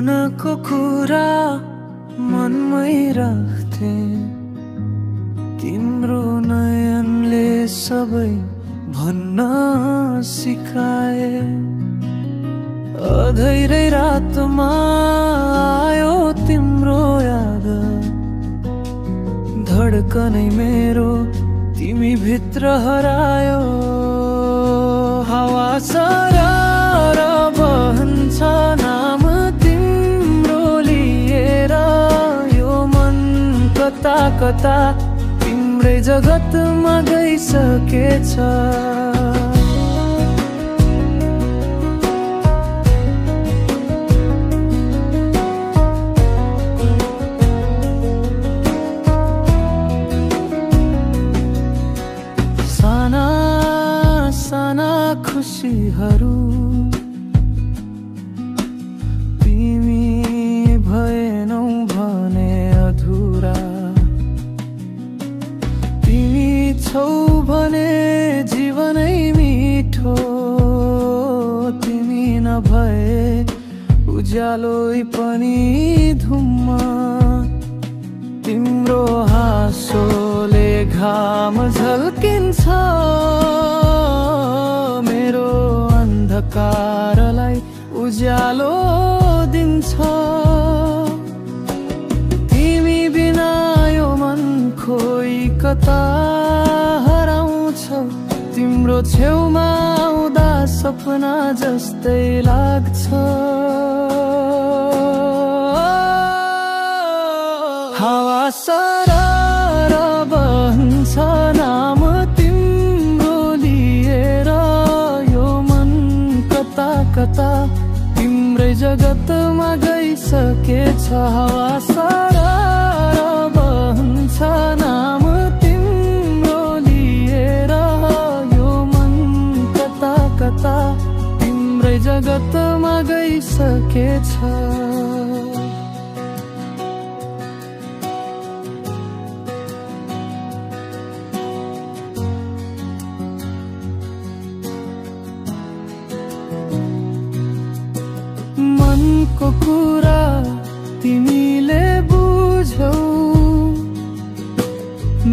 मनको कुरा मनमै राख्थे, तिम्रो नयनले सबै भन्न सिकाए। अधैरै रातमा आयो तिम्रो याद, धडकनै मेरो तिमी भित्र हरायो। हावा सरर बहन्छ नाम तिम्रो लिएर, यो मन कता कता तिम्रै जगतमा गइसकेछ। साना साना खुसीहरू तिमी भएनौ भने अधुरा, तिमी छौ भने जीवनै मिठो, तिमी नभए उज्यालोइ पनि धुम्म। तिम्रो हाँसोले घाम झल्किन्छ, मेरो अन्धकारलाई उज्यालो दिन्छ। तिमी बिना यो मन खोइ कता हराउँछ, तिम्रो छेउमा आउँदा सपना जस्तै लाग्छ। हावा सरर बहन्छ नाम तिम्रो लिएर, यो मन कता कता तिम्रै जगतमा गइसकेछ। हावा सरर बहन्छ नाम तिम्रो लिएर, यो मन कता कता तिम्रै जगतमा गइसकेछ। मनको कुरा तिमीले बुझौ,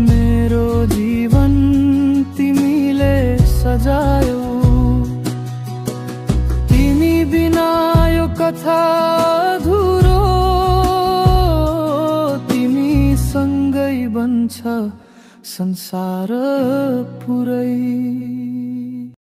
मेरो जीवन तिमीले सजायौ। तिमी बिना यो कथा अधुरो, तिमी सँगै बन्छ संसार पुरै।